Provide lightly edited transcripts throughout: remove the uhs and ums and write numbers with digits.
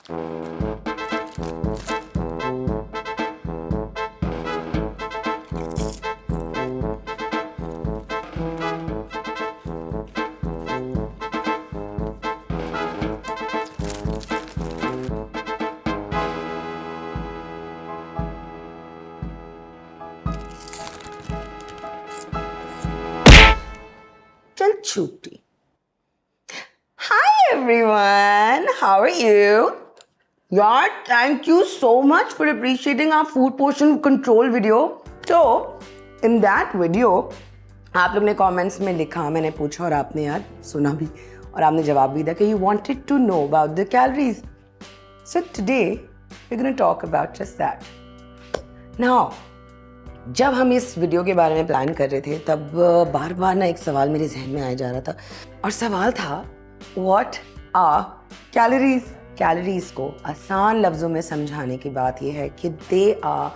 चल छुट्टी। Hi everyone, how are you? यार thank you so much for appreciating our food portion control video. So in that video आप लोग ने comments में लिखा, मैंने पूछा और आपने यार सुना भी और आपने जवाब भी दिया कि you wanted to know about the calories. So today we're going to talk about just that. Now जब हम इस वीडियो के बारे में प्लान कर रहे थे तब बार बार ना एक सवाल मेरे जहन में आया जा रहा था और सवाल था व्हाट आर कैलोरीज। कैलोरीज को आसान लफ्ज़ों में समझाने की बात यह है कि दे आर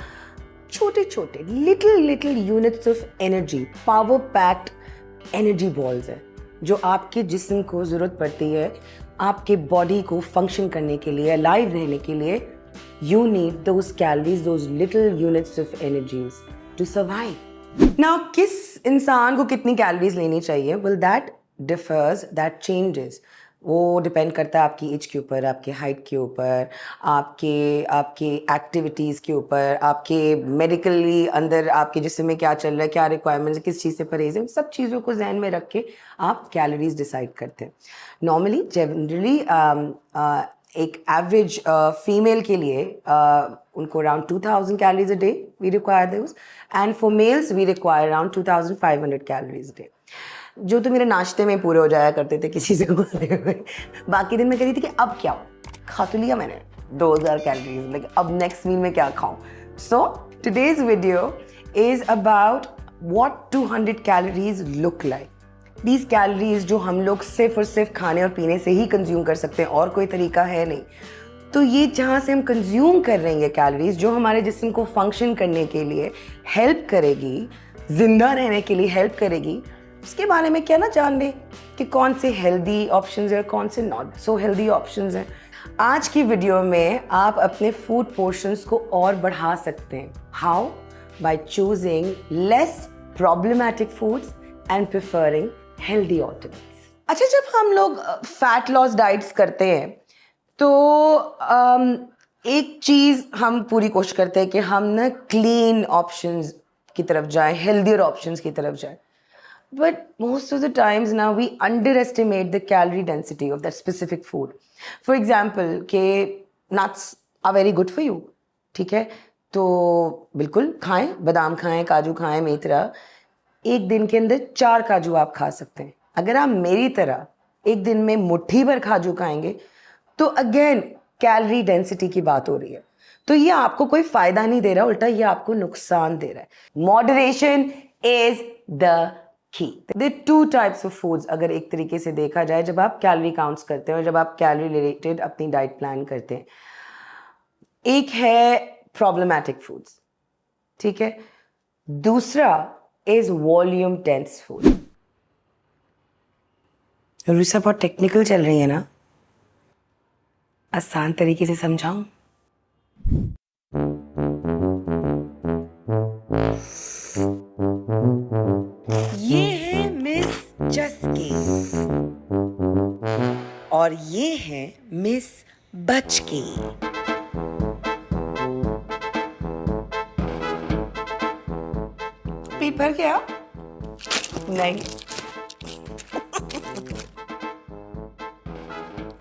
छोटे छोटे little units of energy, power packed energy balls है जो आपके जिस्म को ज़रूरत पड़ती है आपके बॉडी को फंक्शन करने के लिए, अलाइव रहने के लिए। You need those calories, those little units of energies to survive. Now, किस इंसान को कितनी कैलोरीज लेनी चाहिए? Well, that differs, that changes. वो डिपेंड करता है आपकी एज के ऊपर, आपके हाइट के ऊपर, आपके एक्टिविटीज़ के ऊपर, आपके मेडिकली अंदर आपके जिस्म में क्या चल रहा है, क्या रिक्वायरमेंट्स, किस चीज़ से परहेज है, सब चीज़ों को जहन में रख के आप कैलोरीज डिसाइड करते हैं। नॉर्मली जनरली एक एवरेज फीमेल के लिए उनको around 2000 calories a day we require those, and for males we require around 2500 calories a day, जो तो मेरे नाश्ते में पूरे हो जाया करते थे किसी से बोलते हुए। बाकी दिन मैं कह रही थी कि अब क्या हो, खा तो लिया मैंने 2000 कैलोरीज, लेकिन अब नेक्स्ट मील में क्या खाऊं। So today's video is about what 200 calories look like. These calories जो हम लोग सिर्फ और सिर्फ खाने और पीने से ही कंज्यूम कर सकते हैं और कोई तरीका है नहीं। तो ये जहाँ से हम कंज्यूम कर रहे हैं ये कैलोरीज जो हमारे जिस्म को फंक्शन करने के लिए हेल्प करेगी, जिंदा रहने के लिए हेल्प करेगी, उसके बारे में क्या ना जान लें कि कौन से हेल्दी ऑप्शंस हैं और कौन से नॉट सो हेल्दी ऑप्शंस हैं। आज की वीडियो में आप अपने फूड पोर्शंस को और बढ़ा सकते हैं। How? By choosing less problematic foods and preferring healthy alternates. अच्छा, जब हम लोग फैट लॉस डाइट्स करते हैं तो एक चीज़ हम पूरी कोशिश करते हैं कि हम ना क्लीन ऑप्शंस की तरफ जाएं, हेल्दियर ऑप्शंस की तरफ जाएं, but most of the times now we underestimate the calorie density of that specific food. For example के nuts are very good for you, ठीक है, तो बिल्कुल खाएं, बादाम खाएं, काजू खाएं, मेथरा। एक दिन के अंदर 4 काजू आप खा सकते हैं। अगर आप मेरी तरह एक दिन में मुट्ठी भर काजू खाएंगे तो अगेन कैलोरी डेंसिटी की बात हो रही है। तो ये आपको कोई फायदा नहीं दे रहा, उल्टा ये आपको नुकसान दे रहा है। Moderation is the key. There are 2 types of foods अगर एक तरीके से देखा जाए जब आप कैलोरी काउंट्स करते हैं और जब आप कैलोरी रिलेटेड अपनी डाइट प्लान करते हैं। एक है प्रॉब्लमैटिक फूड्स, ठीक है, दूसरा is volume dense food। RUSA बहुत टेक्निकल चल रही है ना, आसान तरीके से समझाऊं? ये है मिस चस्की और ये है मिस बचकी। पेट भर गया? नहीं।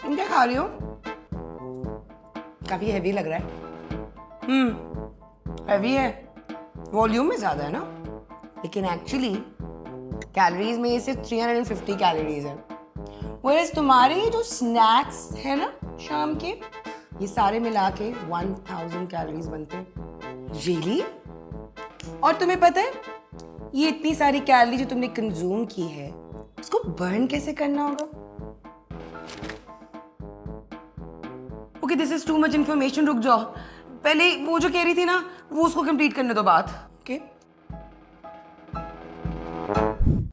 तुम क्या खा रही हो? काफी हैवी लग रहा है। हैवी है, वॉल्यूम में ज्यादा है ना, लेकिन एक्चुअली कैलोरीज में ये सिर्फ 350 कैलोरीज है। Whereas तुम्हारे ये जो स्नैक्स है ना शाम के, ये सारे मिला के 1000 कैलोरीज बनते हैं। रियली? और तुम्हें पता है ये इतनी सारी कैलोरी जो तुमने कंज्यूम की है उसको बर्न कैसे करना होगा? Okay, this is too much information, रुक जाओ, पहले वो जो कह रही थी ना वो उसको कंप्लीट करने दो बात। ओके,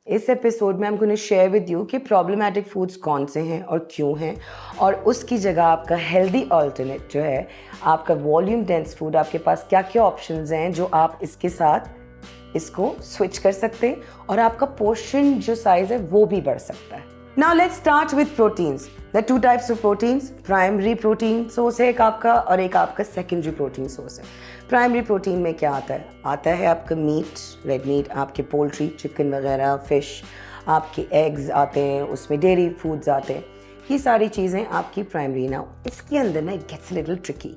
इस एपिसोड में I'm going to share with you कि प्रॉब्लमेटिक फूड्स कौन से हैं और क्यों हैं, और उसकी जगह आपका हेल्दी अल्टरनेट जो है, आपका वॉल्यूम डेंस फूड, आपके पास क्या क्या ऑप्शंस हैं जो आप इसके साथ इसको स्विच कर सकते हैं और आपका पोर्शन जो साइज है वो भी बढ़ सकता है. Now let's start with proteins. There are two types of proteins. Primary protein source है एक आपका और एक आपका secondary protein source है. Primary protein में क्या आता है? आता है आपका मीट, रेड मीट, आपके पोल्ट्री, चिकन वगैरह, फिश, आपके एग्स आते हैं, उसमें डेयरी फूड्स आते हैं. ये सारी चीज़ें आपकी प्राइमरी. ना इसके अंदर ना it gets a little tricky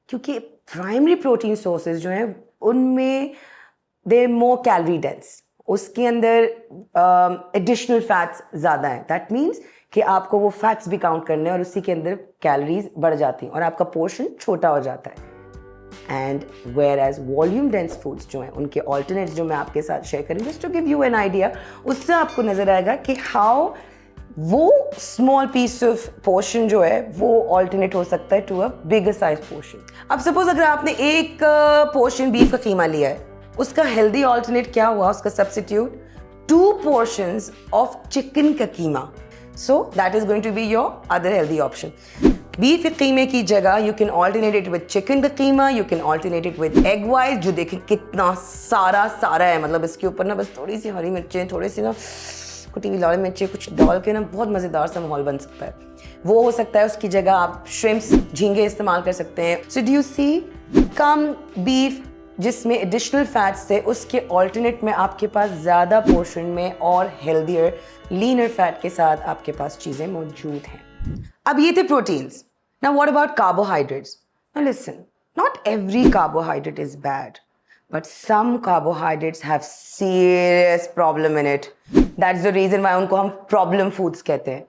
क्योंकि प्राइमरी प्रोटीन सोर्सेज जो हैं उनमें they are more calorie dense. उसके अंदर एडिशनल फैट्स ज़्यादा हैं. दैट मीन्स कि आपको वो फैट्स भी काउंट करने हैं और उसी के अंदर कैलोरीज बढ़ जाती हैं और आपका पोर्शन छोटा हो जाता है. And whereas volume dense foods जो हैं उनके ऑल्टरनेट्स जो मैं आपके साथ शेयर करूँ just to give you an idea, उससे आपको नज़र आएगा कि हाउ वो स्मॉल पीस ऑफ पोर्शन जो है वो ऑल्टरनेट हो सकता है to a bigger size portion. अब सपोज अगर आपने एक पोर्शन बीफ का कीमा लिया है, उसका हेल्दी ऑल्टरनेट क्या हुआ, उसका सब्स्टिट्यूट 2 पोर्शंस ऑफ चिकन का keema. So that is going to be your other healthy option. Beef के कीमे की जगह you can alternate it with chicken का keema, you can alternate it with egg white, जो देखें कितना सारा है. मतलब इसके ऊपर ना बस थोड़ी सी हरी मिर्चें, थोड़ी सी ना कुटी हुई लाल मिर्चें कुछ डाल के ना बहुत मज़ेदार सा माहौल बन सकता है. वो हो सकता है. उसकी जगह आप श्रिम्प्स, झींगे इस्तेमाल कर सकते हैं. सो डू यू सी, कम बीफ जिसमें एडिशनल फैट्स थे, उसके ऑल्टरनेट में आपके पास ज़्यादा पोर्शन में और हेल्दियर लीनर फैट के साथ आपके पास चीज़ें मौजूद हैं. अब ये थे proteins. Now what about carbohydrates? Now listen, not every carbohydrate is bad, but some carbohydrates have serious problem in it. That's the reason why उनको हम problem foods कहते हैं.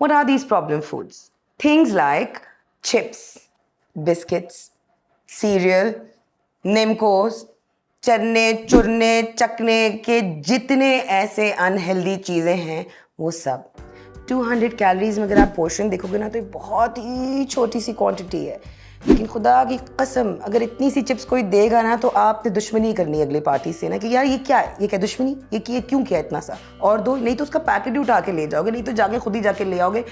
What are these problem foods? Things like chips, biscuits, cereal, निमकोस, चरने चुरने चकने के जितने ऐसे unhealthy चीज़ें हैं वो सब. 200 कैलोरीज में अगर आप पोर्शन देखोगे ना तो ये बहुत ही छोटी सी क्वांटिटी है. लेकिन खुदा की कसम अगर इतनी सी चिप्स कोई देगा ना तो आपने दुश्मनी करनी अगली पार्टी से ना कि यार ये क्या है, ये क्या दुश्मनी, ये क्यों किया इतना सा, और दो. नहीं तो उसका पैकेट ही उठा के ले जाओगे, नहीं तो जाके खुद ही जाके ले आओगे.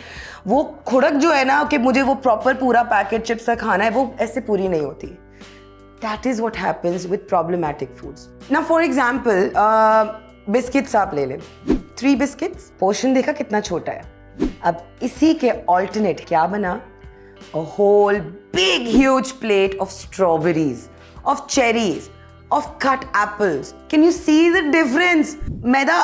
वो खुड़क जो है ना कि मुझे वो प्रॉपर पूरा पैकेट चिप्स का खाना है, वो ऐसे पूरी नहीं होती. That is what happens with problematic foods. Now for example, biscuits आप ले लें. 3 biscuits, पोर्शन देखा कितना छोटा है. अब इसी के alternate क्या बना? A whole big huge plate of strawberries, of cherries, of cut apples. Can you see the difference? मैदा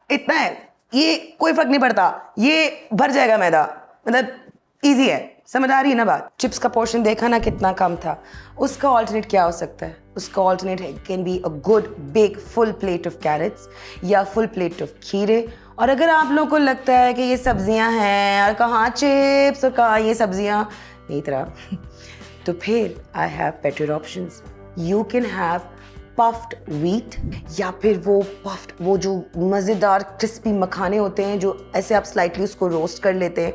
इतना है, ये कोई फर्क नहीं पड़ता, ये भर जाएगा मैदा. मतलब ईजी है. समझ आ रही है ना बात? चिप्स का पोर्शन देखा ना कितना कम था. उसका ऑल्टरनेट क्या हो सकता है? उसका ऑल्टरनेट है can be a good big full plate of carrots या फुल प्लेट ऑफ खीरे. और अगर आप लोगों को लगता है कि ये सब्जियां हैं और कहाँ चिप्स और कहाँ ये सब्जियां नहीं तरह तो फिर I have better options. You can have puffed wheat, या फिर वो जो मज़ेदार क्रिस्पी मखाने होते हैं जो ऐसे आप स्लाइटली उसको रोस्ट कर लेते हैं.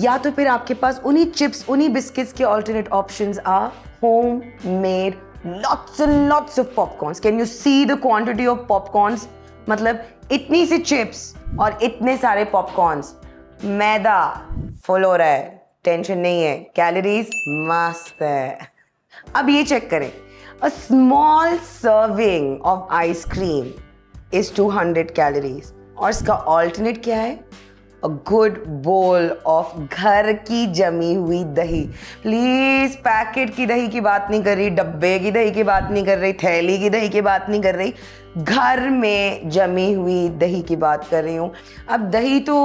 या तो फिर आपके पास उन्हीं चिप्स उन्हीं बिस्किट्स के alternate options are homemade lots and lots of popcorns. Can you see the quantity of popcorns? मतलब इतनी सी चिप्स और इतने सारे पॉपकॉर्न्स. मैदा फुल हो रहा है, टेंशन नहीं है, कैलोरीज मस्त है. अब ये चेक करें, a small serving of ice cream is 200 calories. और इसका alternate क्या है? A good bowl of घर की जमी हुई दही. प्लीज पैकेट की दही की बात नहीं कर रही, डब्बे की दही की बात नहीं कर रही, थैली की दही की बात नहीं कर रही, घर में जमी हुई दही की बात कर रही हूँ. अब दही तो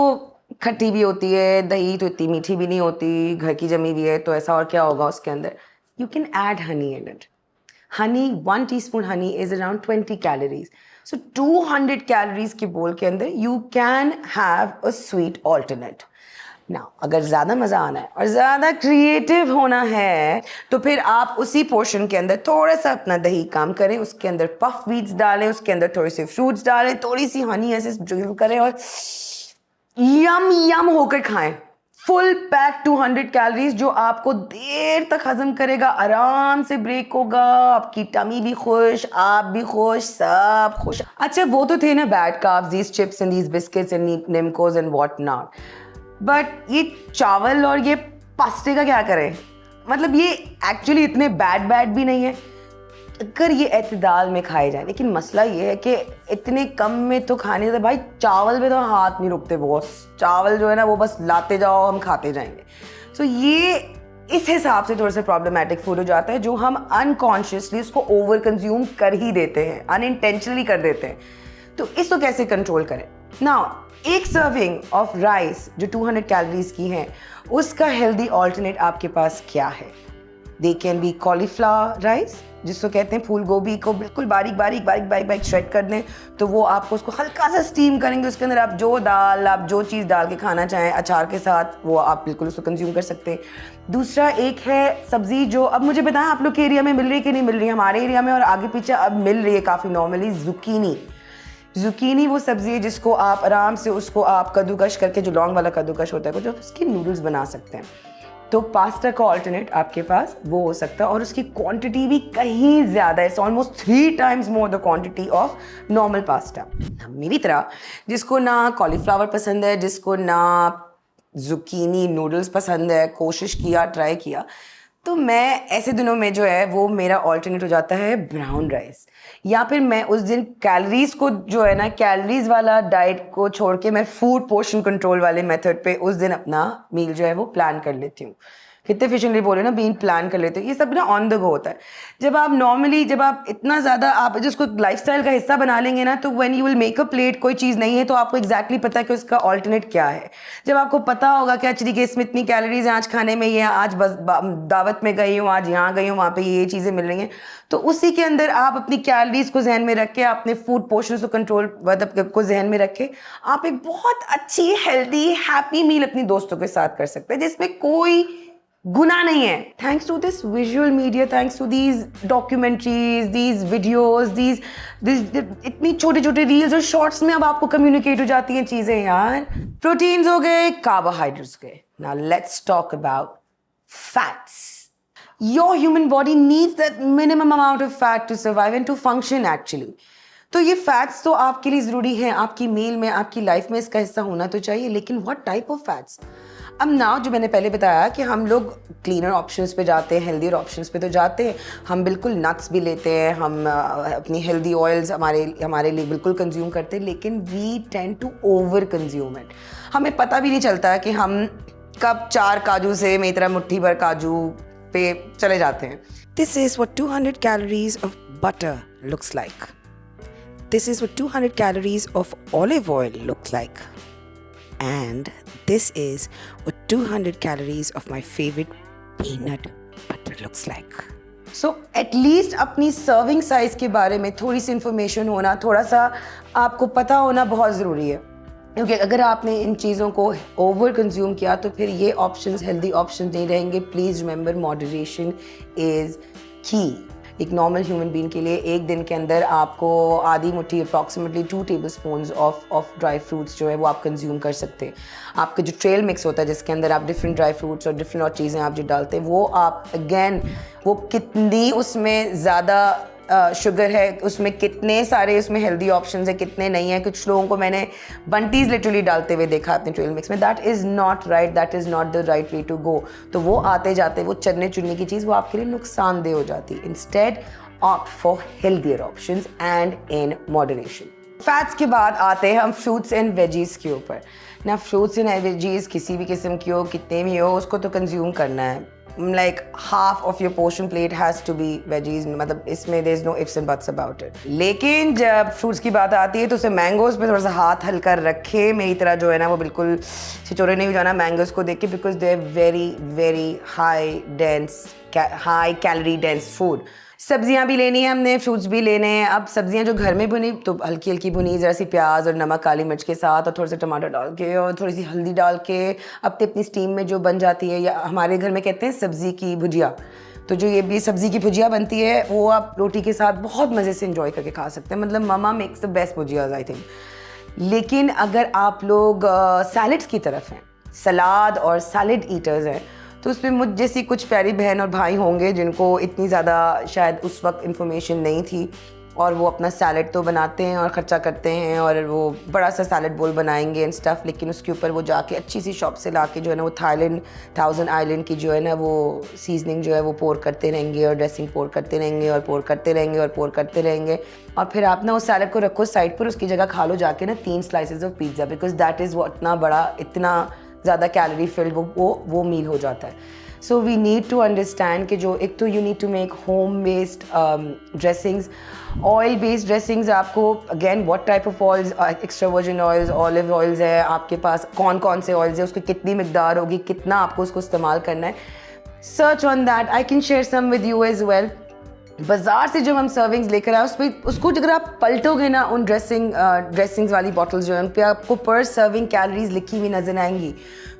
खट्टी भी होती है, दही तो इतनी मीठी भी नहीं होती, घर की जमी भी है, तो ऐसा और क्या होगा उसके अंदर? You can add honey in it. Honey, 1 teaspoon honey is around 20 calories. So 200 calories की बोल के अंदर you can have a sweet alternate. Now, अगर ज़्यादा मज़ा आना है और ज़्यादा क्रिएटिव होना है तो फिर आप उसी पोर्शन के अंदर थोड़ा सा अपना दही काम करें, उसके अंदर पफ बीट्स डालें, उसके अंदर थोड़े से फ्रूट्स डालें, थोड़ी सी हनी ऐसे ड्रिल करें और यम होकर खाएं. फुल पैक 200 कैलोरीज जो आपको देर तक हजम करेगा, आराम से ब्रेक होगा, आपकी टमी भी खुश, आप भी खुश, सब खुश। अच्छा वो तो थे ना bad carbs, these chips and these biscuits and निमकोज एंड व्हाट नॉट, बट ये चावल और ये पास्ते का क्या करें? मतलब ये एक्चुअली इतने बैड भी नहीं है अगर ये एतदाल में खाए जाए, लेकिन मसला ये है कि इतने कम में तो खाने देते भाई। चावल पे तो हाथ नहीं रुकते बॉस, चावल जो है ना वो बस लाते जाओ, हम खाते जाएंगे। सो ये इस हिसाब से थोड़ा सा प्रॉब्लमेटिक फूड हो जाता है, जो हम अनकॉन्शियसली उसको ओवर कंज्यूम कर ही देते हैं, अनइंटेंशनली कर देते हैं। तो इसको कैसे कंट्रोल करें? नाउ एक सर्विंग ऑफ राइस जो 200 कैलोरीज की है, उसका हेल्दी ऑल्टरनेट आपके पास क्या है? They can be cauliflower rice, जिसको कहते हैं फूल गोभी को बिल्कुल बारीक बारीक बारीक बारीक बारीक श्रेड कर दें, तो वो आपको उसको हल्का सा स्टीम करेंगे, उसके अंदर आप जो दाल, आप जो चीज़ डाल के खाना चाहें अचार के साथ, वो आप बिल्कुल उसको कंज्यूम कर सकते हैं। दूसरा एक है सब्जी जो अब मुझे बताएं आप लोग के एरिया में मिल रही है कि नहीं मिल रही है? हमारे एरिया में और आगे पीछे अब मिल रही है काफ़ी नॉर्मली, जुकीनी वो सब्जी है जिसको आप आराम से उसको आप कद्दूकश करके, जो लॉन्ग वाला कद्दूकश होता है, कुछ उसकी नूडल्स बना सकते हैं। तो पास्ता का ऑल्टरनेट आपके पास वो हो सकता है, और उसकी क्वांटिटी भी कहीं ज़्यादा है, almost 3 times more the quantity of normal pasta. मेरी तरह जिसको ना कॉलीफ्लावर पसंद है, जिसको ना जुकीनी नूडल्स पसंद है, कोशिश किया, ट्राई किया, तो मैं ऐसे दिनों में जो है वो मेरा ऑल्टरनेट हो जाता है ब्राउन राइस, या फिर मैं उस दिन कैलोरीज को जो है ना, कैलोरीज वाला डाइट को छोड़ के मैं फूड पोर्शन कंट्रोल वाले मेथड पे उस दिन अपना मील जो है वो प्लान कर लेती हूँ। कितने एफिशिएंटली बोले ना, बीन प्लान कर लेते हो। ये सब ना ऑन द गो होता है। जब आप नॉर्मली, जब आप इतना ज़्यादा आप जिसको लाइफस्टाइल का हिस्सा बना लेंगे ना, तो when you will make a plate, कोई चीज़ नहीं है तो आपको एग्जैक्टली पता है कि उसका ऑल्टरनेट क्या है। जब आपको पता होगा कि अच्छा ठीक है इसमें इतनी कैलोरीज हैं, आज खाने में ये, आज बस दावत में गई हूँ, आज यहाँ गई हूँ, वहाँ पर ये चीज़ें मिल रही हैं, तो उसी के अंदर आप अपनी कैलोरीज को जहन में रख के, अपने फूड पोर्शन को कंट्रोल मतलब को जहन में रख के आप एक बहुत अच्छी हेल्दी हैप्पी मील अपनी दोस्तों के साथ कर सकते हैं, जिसमें कोई गुनाह नहीं है। Thanks to this visual media, thanks to these documentaries, these videos, these इतनी छोटे छोटे रील्स और शॉर्ट्स में अब आपको कम्युनिकेट हो जाती हैं चीज़ें यार। प्रोटीन्स हो गए, कार्बोहाइड्रेट्स हो गए, now let's talk about fats. Your human body needs that minimum amount of fat to survive and to function actually. तो ये फैट्स तो आपके लिए ज़रूरी हैं, आपकी मील में, आपकी लाइफ में इसका हिस्सा होना तो चाहिए, लेकिन व्हाट टाइप ऑफ फैट्स? अब ना, जो मैंने पहले बताया कि हम लोग क्लीनर ऑप्शंस पे जाते हैं, हेल्दियर ऑप्शंस पे तो जाते हैं, हम बिल्कुल नट्स भी लेते हैं, हम अपनी हेल्दी ऑयल्स हमारे लिए बिल्कुल कंज्यूम करते हैं, लेकिन we tend to over consume it. हमें पता भी नहीं चलता कि हम कब 4 काजू से मेरी तरह मुट्ठी भर काजू पे चले जाते हैं। This is what 200 calories of butter looks like. This is what 200 calories of olive oil looks like. And this is what 200 calories of my favorite peanut butter looks like. So at least अपनी serving size के बारे में थोड़ी सी information होना, थोड़ा सा आपको पता होना बहुत ज़रूरी है, क्योंकि अगर आपने इन चीज़ों को ओवर कंज्यूम किया तो फिर ये ऑप्शंस हेल्दी ऑप्शंस नहीं रहेंगे। प्लीज़ रिमेंबर, मॉडरेशन इज़ की। एक नॉर्मल ह्यूमन बीइंग के लिए एक दिन के अंदर आपको आधी मुट्ठी, approximately 2 tablespoons of dry fruits जो है वो आप कंज्यूम कर सकते हैं। आपका जो ट्रेल मिक्स होता है जिसके अंदर आप डिफरेंट ड्राई फ्रूट्स और डिफरेंट और चीज़ें आप जो डालते हैं, वो आप अगेन वो कितनी उसमें ज़्यादा शुगर है, उसमें कितने सारे उसमें हेल्दी ऑप्शंस है, कितने नहीं है। कुछ लोगों को मैंने बंटीज लिटरली डालते हुए देखा अपने ट्रेल मिक्स में। That is not right, that is not the right way to go. तो वो आते जाते वो चलने चुनने की चीज़ वो आपके लिए नुकसानदेह हो जाती है। Instead opt for healthier options and in moderation. Fats के बाद आते हैं हम फ्रूट्स एंड वेजीज के ऊपर ना। फ्रूट्स एंड वेजीज किसी भी किस्म की हो, कितने भी हो, उसको तो कंज्यूम करना है। Like half of your portion plate has to be veggies, मतलब इसमें there is no ifs and buts about it. लेकिन जब फ्रूट्स की बात आती है तो उसे मैंगोज पे थोड़ा सा हाथ हल्का रखे, मेरी तरह जो है ना वो बिल्कुल छिचोरे नहीं हो जाना मैंगोज को देख के, because they are very very high calorie dense food. सब्जियां भी लेनी है हमने, फ्रूट्स भी लेने हैं। अब सब्जियां जो घर में बुनी तो हल्की हल्की बुनी, ज़रा सी प्याज और नमक काली मिर्च के साथ और थोड़े से टमाटर डाल के और थोड़ी सी हल्दी डाल के अपनी स्टीम में जो बन जाती है, या हमारे घर में कहते हैं सब्ज़ी की भुजिया। तो जो ये भी सब्ज़ी की भुजिया बनती है वो आप रोटी के साथ बहुत मज़े से इंजॉय करके खा सकते हैं। मतलब mama makes the best bhujias I think. लेकिन अगर आप लोग सैलड्स की तरफ हैं, सलाद और सैलड ईटर्स हैं, तो उसमें मुझ जैसी कुछ प्यारी बहन और भाई होंगे जिनको इतनी ज़्यादा शायद उस वक्त इन्फॉर्मेशन नहीं थी, और वो अपना सैलड तो बनाते हैं और ख़र्चा करते हैं और वो बड़ा सा सैलड बोल बनाएंगे एंड स्टफ़, लेकिन उसके ऊपर वो जाके अच्छी सी शॉप से लाके जो है ना वो थाईलैंड थाउजेंड आइलैंड की जो है ना वो सीजनिंग जो है वो पोर करते रहेंगे और ड्रेसिंग पोर करते रहेंगे और पोर करते रहेंगे और पोर करते रहेंगे, और फिर आप ना उस सैलड को रखो साइड पर, उसकी जगह खा लो जाके ना 3 slices of pizza, because that is वो इतना बड़ा, इतना ज़्यादा कैलोरी फिल्ड वो मील हो जाता है। So we need to understand कि जो एक तो you need to make home based dressings, oil based dressings. आपको again what type of oils, extra virgin oils, olive oils है आपके पास, कौन कौन से ऑयल्स है, उसकी कितनी मिकदार होगी, कितना आपको उसको इस्तेमाल करना है, search on that. I can share some with you as well. बाज़ार से जब हम सर्विंग्स लेकर आए उसमें उसको अगर आप पलटोगे ना, उन ड्रेसिंग्स वाली बॉटल्स जो हैं उन पर आपको पर सर्विंग कैलोरीज लिखी हुई नजर आएंगी।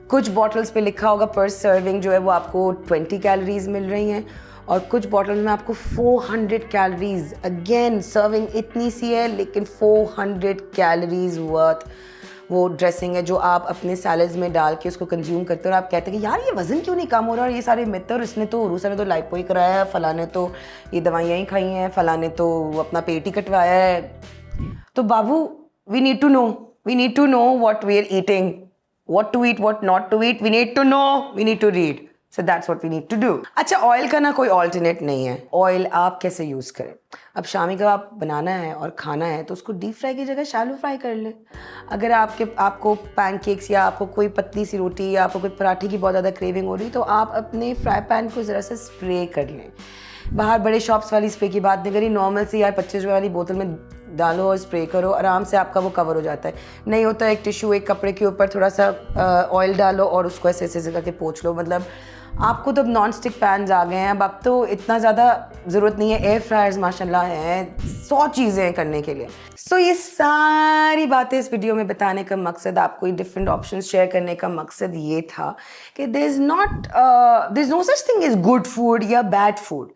कुछ बॉटल्स पे लिखा होगा पर सर्विंग जो है वो आपको 20 कैलोरीज मिल रही हैं, और कुछ बॉटल में आपको 400 कैलोरीज। अगेन सर्विंग इतनी सी है लेकिन 400 कैलोरीज वर्थ वो ड्रेसिंग है जो आप अपने सैलड्स में डाल के उसको कंज्यूम करते हो, और आप कहते हैं कि यार ये वज़न क्यों नहीं कम हो रहा, और ये सारे मिथ, और इसने तो रूसा ने तो लाइपो ही कराया है, फला ने तो ये दवाइयाँ ही खाई हैं, फला ने तो अपना पेट ही कटवाया है। तो बाबू, we need to know what we are eating, what to eat, what not to eat, we need to know, we need to read. So that's what we need to do. अच्छा, ऑयल का ना कोई alternate नहीं है। Oil आप कैसे use करें, अब शामी का आप बनाना है और खाना है तो उसको डीप फ्राई की जगह शैलो फ्राई कर लें। अगर आपको पैनकेक्स या आपको कोई पतली सी रोटी या आपको कोई पराठे की बहुत ज़्यादा क्रेविंग हो रही तो आप अपने फ्राई पैन को ज़रा सा स्प्रे कर लें। बाहर बड़े शॉप्स वाली स्प्रे की बात नहीं करी, नॉर्मल सी यार 25 रुपये वाली बोतल में डालो और स्प्रे करो, आराम से आपका वो कवर हो जाता है। नहीं होता एक टिश्यू, एक कपड़े के ऊपर थोड़ा सा ऑयल डालो और उसको ऐसे ऐसे करके पोंछ लो। मतलब आपको तो अब नॉन स्टिक पैन्स आ गए हैं, अब तो इतना ज़्यादा ज़रूरत नहीं है, एयर फ्रायर्स माशाल्लाह हैं, 100 चीज़ें हैं करने के लिए। सो ये सारी बातें इस वीडियो में बताने का मकसद, आपको ये डिफरेंट ऑप्शंस शेयर करने का मकसद ये था कि there is no such thing is good food या bad food,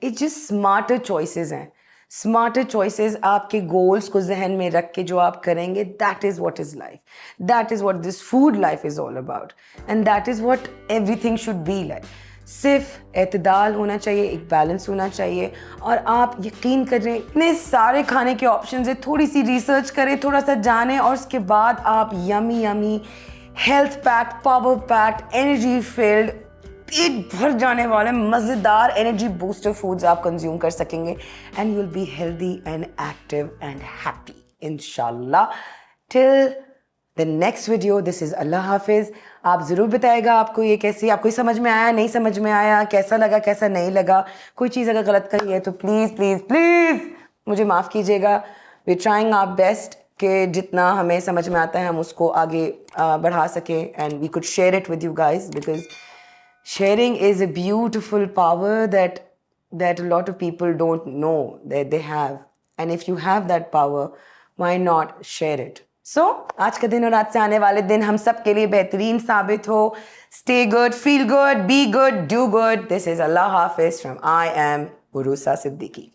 it's just smarter choices हैं। स्मार्टर चॉइसेस आपके गोल्स को जहन में रख के जो आप करेंगे, that is what is life, that is what this food life is all about, and that is what everything should be like. सिर्फ एतदाल होना चाहिए, एक बैलेंस होना चाहिए, और आप यकीन करें इतने सारे खाने के ऑप्शन है, थोड़ी सी रिसर्च करें, थोड़ा सा जानें, और उसके बाद आप yummy yummy health packed, power packed, energy filled, पेट भर जाने वाले मज़ेदार एनर्जी बूस्टर फूड्स आप कंज्यूम कर सकेंगे, and you will be healthy and active and happy इंशाल्लाह। Till the next video, this is अल्लाह हाफिज़। आप ज़रूर बताएगा आपको ये कैसी, आपको समझ में आया, नहीं समझ में आया, कैसा लगा, कैसा नहीं लगा, कोई चीज़ अगर गलत कही है तो प्लीज़ प्लीज़ प्लीज़ मुझे माफ़ कीजिएगा। वी ट्राइंग आवर बेस्ट कि जितना हमें समझ में आता है हम उसको आगे बढ़ा सकें, and we could share it with you guys, because sharing is a beautiful power that a lot of people don't know that they have, and if you have that power, why not share it? So आज का दिन और आज से आने वाले दिन हम सब के लिए बेहतरीन साबित हो। Stay good, feel good, be good, do good. This is Allah Hafiz from I am Urusa Siddiqui.